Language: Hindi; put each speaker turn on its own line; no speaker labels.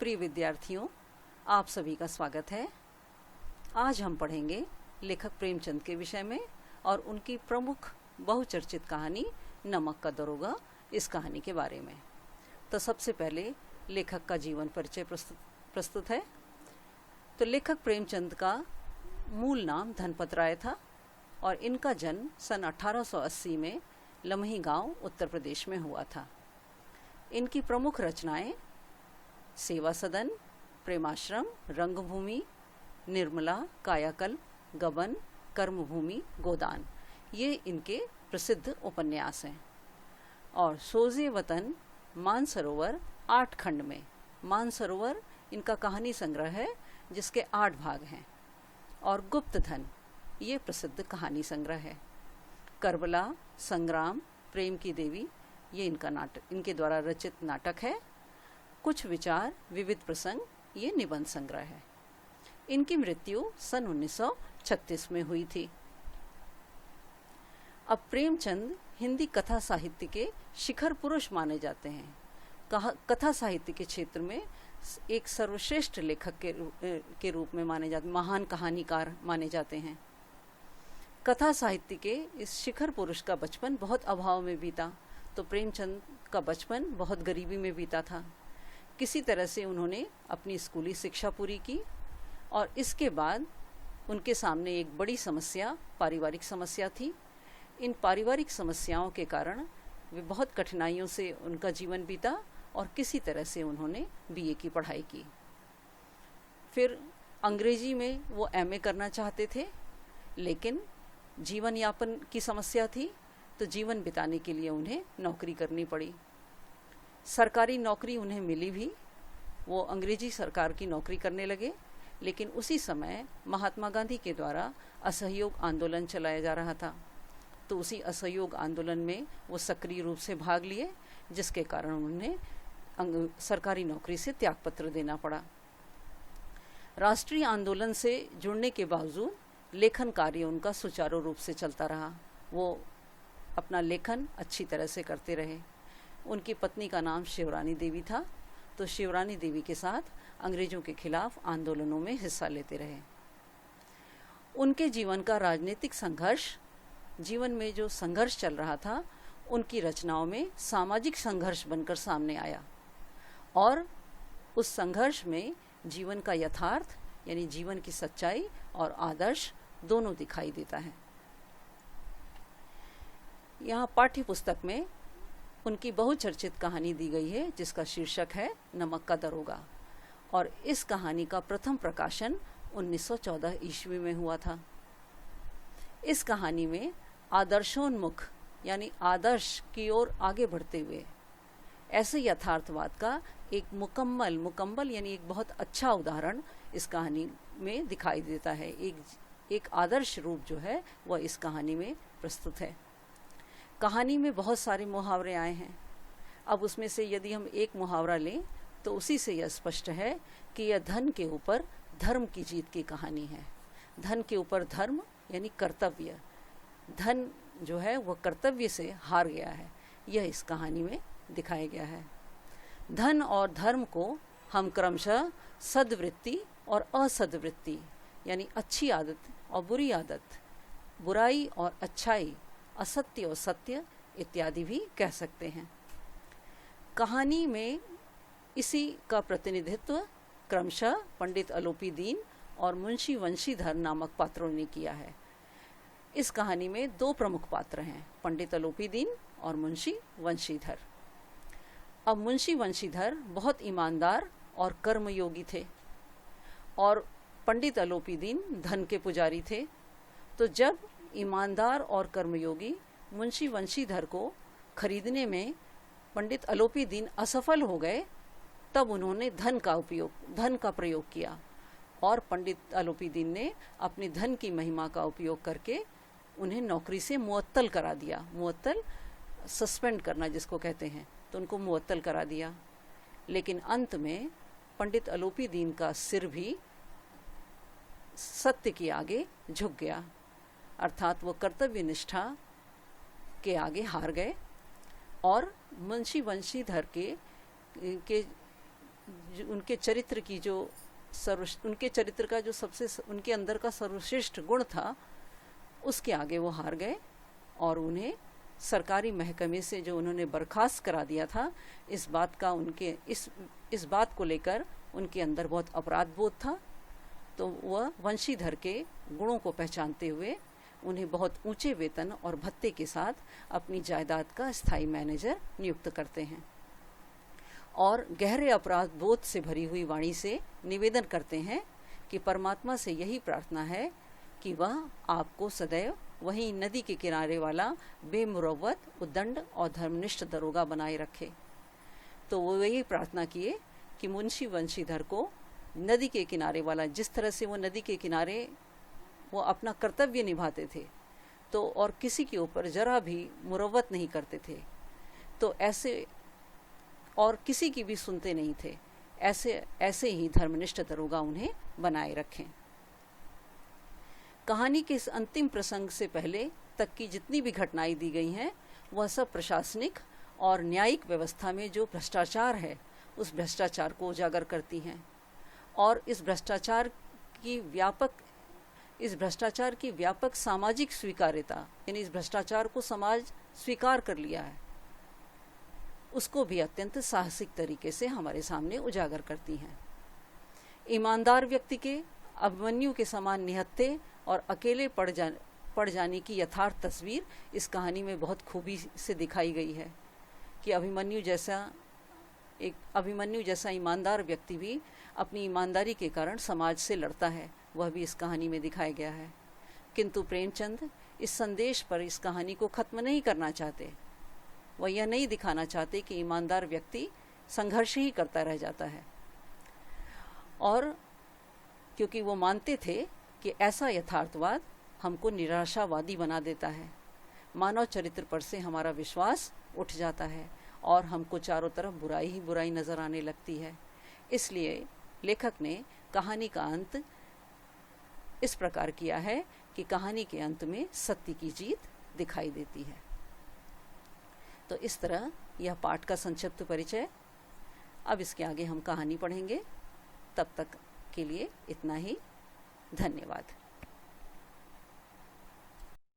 प्रिय विद्यार्थियों, आप सभी का स्वागत है। आज हम पढ़ेंगे लेखक प्रेमचंद के विषय में और उनकी प्रमुख बहुचर्चित कहानी नमक का दरोगा, इस कहानी के बारे में। तो सबसे पहले लेखक का जीवन परिचय प्रस्तुत है। तो लेखक प्रेमचंद का मूल नाम धनपत राय था और इनका जन्म सन 1880 में लम्ही गांव, उत्तर प्रदेश में हुआ था। इनकी प्रमुख रचनाएं सेवा सदन, प्रेमाश्रम, रंगभूमि, निर्मला, कायाकल्प, गबन, कर्मभूमि, गोदान, ये इनके प्रसिद्ध उपन्यास हैं। और सोजे वतन, मानसरोवर 8 खंड में, मानसरोवर इनका कहानी संग्रह है जिसके 8 भाग हैं। और गुप्त धन, ये प्रसिद्ध कहानी संग्रह है। करबला, संग्राम, प्रेम की देवी, ये इनके द्वारा रचित नाटक है। कुछ विचार, विविध प्रसंग, ये निबंध संग्रह है। इनकी मृत्यु सन 1936 में हुई थी। अब प्रेमचंद हिंदी कथा साहित्य के शिखर पुरुष माने जाते हैं। कथा साहित्य के क्षेत्र में एक सर्वश्रेष्ठ लेखक के रूप में माने जाते, महान कहानीकार माने जाते हैं। कथा साहित्य के इस शिखर पुरुष का बचपन बहुत अभाव में बीता। तो प्रेमचंद का बचपन बहुत गरीबी में बीता था। किसी तरह से उन्होंने अपनी स्कूली शिक्षा पूरी की और इसके बाद उनके सामने एक बड़ी समस्या, पारिवारिक समस्या थी। इन पारिवारिक समस्याओं के कारण वे बहुत कठिनाइयों से उनका जीवन बीता और किसी तरह से उन्होंने बीए की पढ़ाई की। फिर अंग्रेजी में वो एमए करना चाहते थे, लेकिन जीवन यापन की समस्या थी, तो जीवन बिताने के लिए उन्हें नौकरी करनी पड़ी। सरकारी नौकरी उन्हें मिली भी, वो अंग्रेजी सरकार की नौकरी करने लगे। लेकिन उसी समय महात्मा गांधी के द्वारा असहयोग आंदोलन चलाया जा रहा था। तो उसी असहयोग आंदोलन में वो सक्रिय रूप से भाग लिए, जिसके कारण उन्हें सरकारी नौकरी से त्यागपत्र देना पड़ा। राष्ट्रीय आंदोलन से जुड़ने के बावजूद लेखन कार्य उनका सुचारू रूप से चलता रहा। वो अपना लेखन अच्छी तरह से करते रहे। उनकी पत्नी का नाम शिवरानी देवी था। तो शिवरानी देवी के साथ अंग्रेजों के खिलाफ आंदोलनों में हिस्सा लेते रहे। उनके जीवन का राजनीतिक संघर्ष, जीवन में जो संघर्ष चल रहा था, उनकी रचनाओं में सामाजिक संघर्ष बनकर सामने आया। और उस संघर्ष में जीवन का यथार्थ, यानी जीवन की सच्चाई और आदर्श दोनों दिखाई देता है। यहाँ पाठ्य पुस्तक में उनकी बहुचर्चित कहानी दी गई है जिसका शीर्षक है नमक का दरोगा। और इस कहानी का प्रथम प्रकाशन 1914 ईस्वी में हुआ था। इस कहानी में आदर्शोन्मुख, यानी आदर्श की ओर आगे बढ़ते हुए ऐसे यथार्थवाद का एक मुकम्मल यानी एक बहुत अच्छा उदाहरण इस कहानी में दिखाई देता है। एक आदर्श रूप जो है वह इस कहानी में प्रस्तुत है। कहानी में बहुत सारे मुहावरे आए हैं। अब उसमें से यदि हम एक मुहावरा लें तो उसी से यह स्पष्ट है कि यह धन के ऊपर धर्म की जीत की कहानी है। धन के ऊपर धर्म यानी कर्तव्य, धन जो है वह कर्तव्य से हार गया है, यह इस कहानी में दिखाया गया है। धन और धर्म को हम क्रमशः सद्वृत्ति और असद्वृत्ति, यानी अच्छी आदत और बुरी आदत, बुराई और अच्छाई, असत्य और सत्य इत्यादि भी कह सकते हैं। कहानी में इसी का प्रतिनिधित्व क्रमशः पंडित अलोपी दीन और मुंशी वंशीधर नामक पात्रों ने किया है। इस कहानी में 2 प्रमुख पात्र हैं, पंडित अलोपी दीन और मुंशी वंशीधर। अब मुंशी वंशीधर बहुत ईमानदार और कर्मयोगी थे और पंडित अलोपी दीन धन के पुजारी थे। तो जब ईमानदार और कर्मयोगी मुंशी वंशीधर को खरीदने में पंडित अलोपी दीन असफल हो गए, तब उन्होंने धन का प्रयोग किया और पंडित अलोपी दीन ने अपनी धन की महिमा का उपयोग करके उन्हें नौकरी से मुअत्तल करा दिया। मुअत्तल, सस्पेंड करना जिसको कहते हैं, तो उनको मुअत्तल करा दिया। लेकिन अंत में पंडित अलोपी दीन का सिर भी सत्य के आगे झुक गया, अर्थात वो कर्तव्य निष्ठा के आगे हार गए और मुंशी वंशीधर के उनके चरित्र की जो उनके चरित्र का जो सबसे उनके अंदर का सर्वश्रेष्ठ गुण था, उसके आगे वो हार गए और उन्हें सरकारी महकमे से जो उन्होंने बर्खास्त करा दिया था, इस बात को लेकर उनके अंदर बहुत अपराध बोध था। तो वह वंशीधर के गुणों को पहचानते हुए उन्हें बहुत ऊंचे वेतन और भत्ते के साथ अपनी जायदाद का स्थायी मैनेजर नियुक्त करते हैं और गहरे अपराध बोध से भरी हुई वाणी से निवेदन करते हैं कि परमात्मा से यही प्रार्थना है कि वह आपको सदैव वहीं नदी के किनारे वाला बेमुरव्वत, उद्दंड और धर्मनिष्ठ दरोगा बनाए रखे। तो वो यही प्रार्थना किए कि मुंशी वंशीधर को नदी के किनारे वाला, जिस तरह से वो नदी के किनारे वो अपना कर्तव्य निभाते थे, तो और किसी के ऊपर जरा भी मुरव्वत नहीं करते थे, तो ऐसे और किसी की भी सुनते नहीं थे, ऐसे ही धर्मनिष्ठ दरोगा उन्हें बनाए रखें। कहानी के इस अंतिम प्रसंग से पहले तक की जितनी भी घटनाएं दी गई हैं, वह सब प्रशासनिक और न्यायिक व्यवस्था में जो भ्रष्टाचार है, उस भ्रष्टाचार को उजागर करती हैं और इस भ्रष्टाचार की व्यापक सामाजिक स्वीकार्यता, यानी इस भ्रष्टाचार को समाज स्वीकार कर लिया है, उसको भी अत्यंत साहसिक तरीके से हमारे सामने उजागर करती हैं। ईमानदार व्यक्ति के अभिमन्यु के समान निहत्थे और अकेले पड़ जाने की यथार्थ तस्वीर इस कहानी में बहुत खूबी से दिखाई गई है कि अभिमन्यु जैसा ईमानदार व्यक्ति भी अपनी ईमानदारी के कारण समाज से लड़ता है, वह भी इस कहानी में दिखाया गया है। किंतु प्रेमचंद इस संदेश पर इस कहानी को खत्म नहीं करना चाहते। वह यह नहीं दिखाना चाहते कि ईमानदार व्यक्ति संघर्ष ही करता रह जाता है, और क्योंकि वो मानते थे कि ऐसा यथार्थवाद हमको निराशावादी बना देता है, मानव चरित्र पर से हमारा विश्वास उठ जाता है और हमको चारों तरफ बुराई ही बुराई नज़र आने लगती है। इसलिए लेखक ने कहानी का अंत इस प्रकार किया है कि कहानी के अंत में सत्य की जीत दिखाई देती है। तो इस तरह यह पाठ का संक्षिप्त परिचय। अब इसके आगे हम कहानी पढ़ेंगे। तब तक के लिए इतना ही। धन्यवाद।